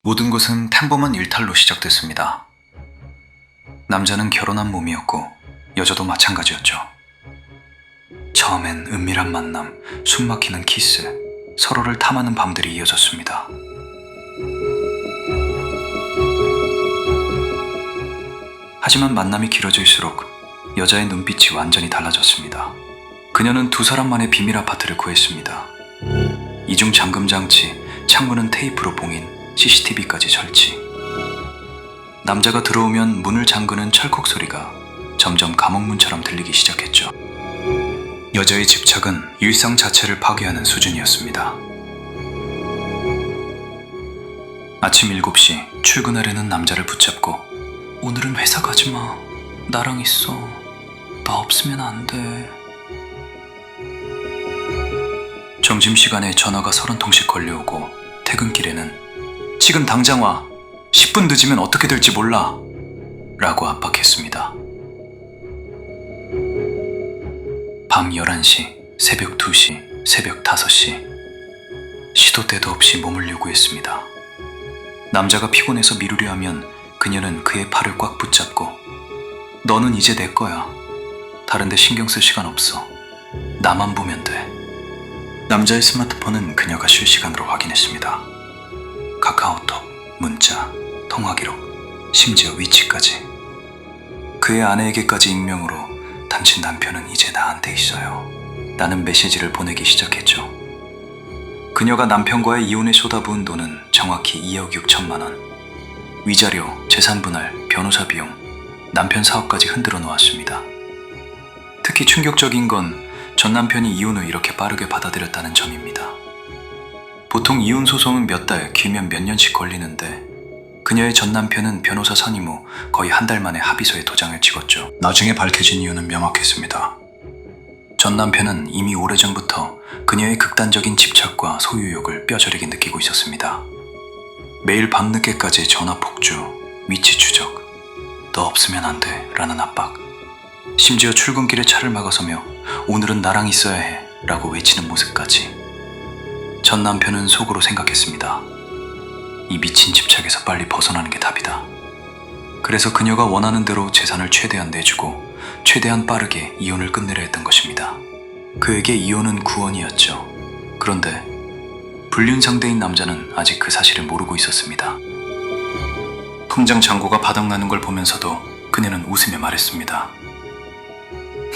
모든 것은 평범한 일탈로 시작됐습니다. 남자는 결혼한 몸이었고 여자도 마찬가지였죠. 처음엔 은밀한 만남, 숨막히는 키스, 서로를 탐하는 밤들이 이어졌습니다. 하지만 만남이 길어질수록 여자의 눈빛이 완전히 달라졌습니다. 그녀는 두 사람만의 비밀 아파트를 구했습니다. 이중 잠금 장치, 창문은 테이프로 봉인, CCTV까지 설치. 남자가 들어오면 문을 잠그는 철컥 소리가 점점 감옥문처럼 들리기 시작했죠. 여자의 집착은 일상 자체를 파괴하는 수준이었습니다. 아침 7시 출근하려는 남자를 붙잡고 오늘은 회사 가지 마. 나랑 있어. 나 없으면 안 돼. 점심시간에 전화가 30통씩 걸려오고 퇴근길에는 지금 당장 와. 10분 늦으면 어떻게 될지 몰라. 라고 압박했습니다. 밤 11시, 새벽 2시, 새벽 5시. 시도 때도 없이 몸을 요구했습니다. 남자가 피곤해서 미루려 하면 그녀는 그의 팔을 꽉 붙잡고 너는 이제 내 거야. 다른 데 신경 쓸 시간 없어. 나만 보면 돼. 남자의 스마트폰은 그녀가 실시간으로 확인했습니다. 카카오톡, 문자, 통화 기록, 심지어 위치까지. 그의 아내에게까지 익명으로 당신 남편은 이제 나한테 있어요. 라는 메시지를 보내기 시작했죠. 그녀가 남편과의 이혼에 쏟아부은 돈은 정확히 2억 6천만 원. 위자료, 재산분할, 변호사 비용, 남편 사업까지 흔들어 놓았습니다. 특히 충격적인 건 전 남편이 이혼 후 이렇게 빠르게 받아들였다는 점입니다. 보통 이혼 소송은 몇 달, 길면 몇 년씩 걸리는데 그녀의 전 남편은 변호사 선임 후 거의 한 달 만에 합의서에 도장을 찍었죠. 나중에 밝혀진 이유는 명확했습니다. 전 남편은 이미 오래전부터 그녀의 극단적인 집착과 소유욕을 뼈저리게 느끼고 있었습니다. 매일 밤늦게까지 전화 폭주, 위치 추적, 너 없으면 안 돼 라는 압박, 심지어 출근길에 차를 막아서며 오늘은 나랑 있어야 해 라고 외치는 모습까지. 전 남편은 속으로 생각했습니다. 이 미친 집착에서 빨리 벗어나는 게 답이다. 그래서 그녀가 원하는 대로 재산을 최대한 내주고 최대한 빠르게 이혼을 끝내려 했던 것입니다. 그에게 이혼은 구원이었죠. 그런데 불륜 상대인 남자는 아직 그 사실을 모르고 있었습니다. 통장 잔고가 바닥나는 걸 보면서도 그녀는 웃으며 말했습니다.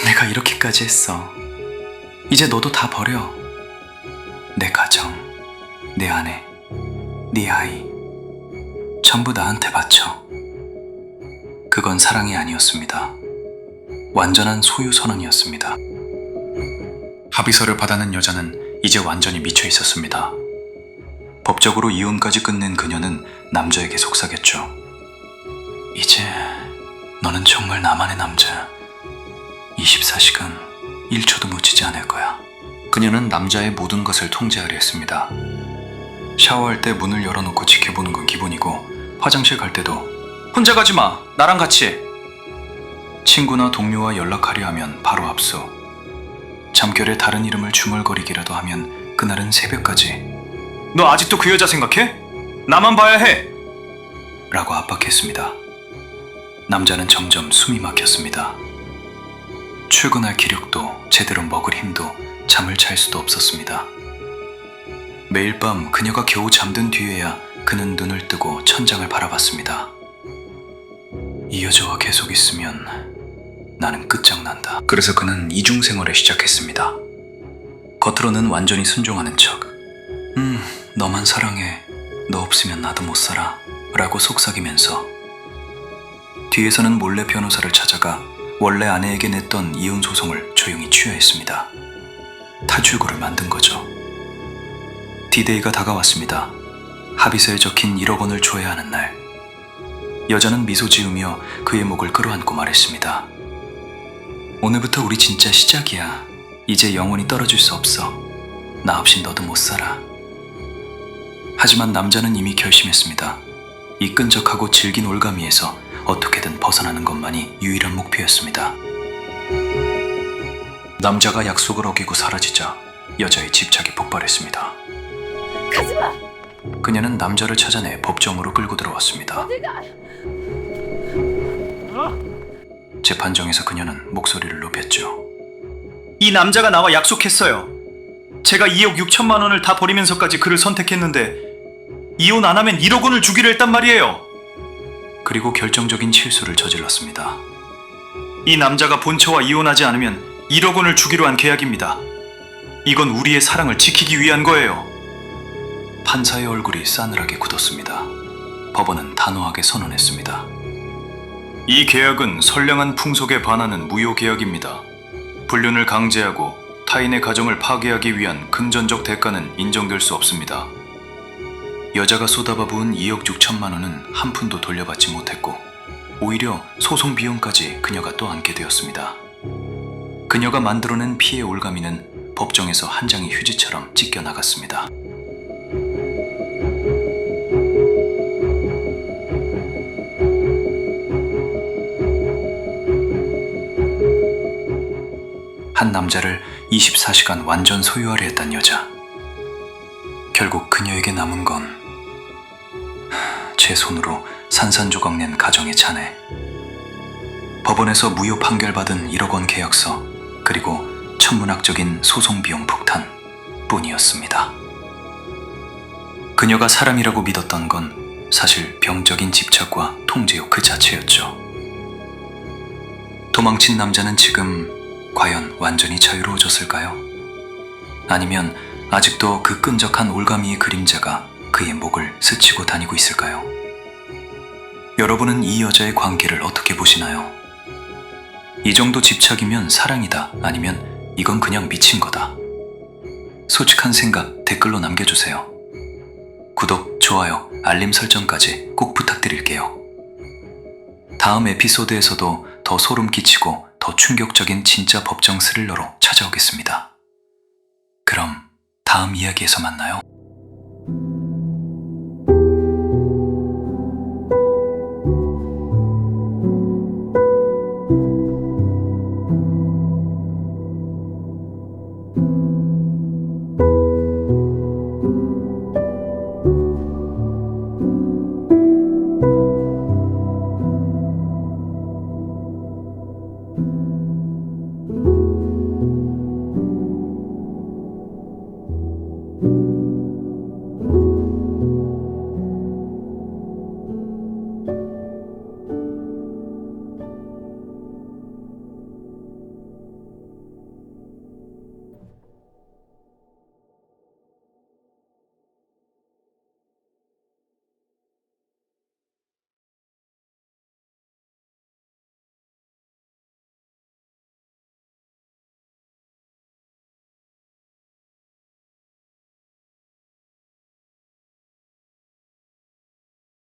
내가 이렇게까지 했어. 이제 너도 다 버려. 내 가정, 내 아내, 네 아이, 전부 나한테 바쳐. 그건 사랑이 아니었습니다. 완전한 소유 선언이었습니다. 합의서를 받아낸 여자는 이제 완전히 미쳐 있었습니다. 법적으로 이혼까지 끝낸 그녀는 남자에게 속삭였죠. 이제 너는 정말 나만의 남자야. 24시간 1초도 놓치지 않을 거야. 그녀는 남자의 모든 것을 통제하려 했습니다. 샤워할 때 문을 열어놓고 지켜보는 건 기본이고 화장실 갈 때도 혼자 가지 마. 나랑 같이. 친구나 동료와 연락하려 하면 바로 압수. 잠결에 다른 이름을 중얼거리기라도 하면 그날은 새벽까지. 너 아직도 그 여자 생각해? 나만 봐야 해! 라고 압박했습니다. 남자는 점점 숨이 막혔습니다. 출근할 기력도 제대로 먹을 힘도 잠을 잘 수도 없었습니다. 매일 밤 그녀가 겨우 잠든 뒤에야 그는 눈을 뜨고 천장을 바라봤습니다. 이 여자와 계속 있으면 나는 끝장난다. 그래서 그는 이중생활을 시작했습니다. 겉으로는 완전히 순종하는 척. 너만 사랑해. 너 없으면 나도 못 살아. 라고 속삭이면서 뒤에서는 몰래 변호사를 찾아가 원래 아내에게 냈던 이혼 소송을 조용히 취하했습니다. 탈출구를 만든 거죠. D-Day가 다가왔습니다. 합의서에 적힌 1억 원을 줘야 하는 날. 여자는 미소 지으며 그의 목을 끌어안고 말했습니다. 오늘부터 우리 진짜 시작이야. 이제 영원히 떨어질 수 없어. 나 없인 너도 못 살아. 하지만 남자는 이미 결심했습니다. 이 끈적하고 질긴 올가미에서 어떻게든 벗어나는 것만이 유일한 목표였습니다. 남자가 약속을 어기고 사라지자 여자의 집착이 폭발했습니다. 가지마! 그녀는 남자를 찾아내 법정으로 끌고 들어왔습니다. 재판정에서 그녀는 목소리를 높였죠. 이 남자가 나와 약속했어요. 제가 2억 6천만 원을 다 버리면서까지 그를 선택했는데 이혼 안 하면 1억 원을 주기로 했단 말이에요. 그리고 결정적인 실수를 저질렀습니다. 이 남자가 본처와 이혼하지 않으면 1억 원을 주기로 한 계약입니다. 이건 우리의 사랑을 지키기 위한 거예요. 판사의 얼굴이 싸늘하게 굳었습니다. 법원은 단호하게 선언했습니다. 이 계약은 선량한 풍속에 반하는 무효 계약입니다. 불륜을 강제하고 타인의 가정을 파괴하기 위한 금전적 대가는 인정될 수 없습니다. 여자가 쏟아봐 부은 2억 6천만 원은 한 푼도 돌려받지 못했고 오히려 소송 비용까지 그녀가 또 안게 되었습니다. 그녀가 만들어낸 피해 올가미는 법정에서 한 장의 휴지처럼 찢겨나갔습니다. 한 남자를 24시간 완전 소유하려 했던 여자. 결국 그녀에게 남은 건 제 손으로 산산조각 낸 가정의 잔해, 법원에서 무효 판결받은 1억 원 계약서, 그리고 천문학적인 소송 비용 폭탄 뿐이었습니다. 그녀가 사람이라고 믿었던 건 사실 병적인 집착과 통제욕 그 자체였죠. 도망친 남자는 지금 과연 완전히 자유로워졌을까요? 아니면 아직도 그 끈적한 올가미의 그림자가 그의 목을 스치고 다니고 있을까요? 여러분은 이 여자의 관계를 어떻게 보시나요? 이 정도 집착이면 사랑이다, 아니면 이건 그냥 미친 거다. 솔직한 생각 댓글로 남겨주세요. 구독, 좋아요, 알림 설정까지 꼭 부탁드릴게요. 다음 에피소드에서도 더 소름 끼치고 더 충격적인 진짜 법정 스릴러로 찾아오겠습니다. 그럼 다음 이야기에서 만나요.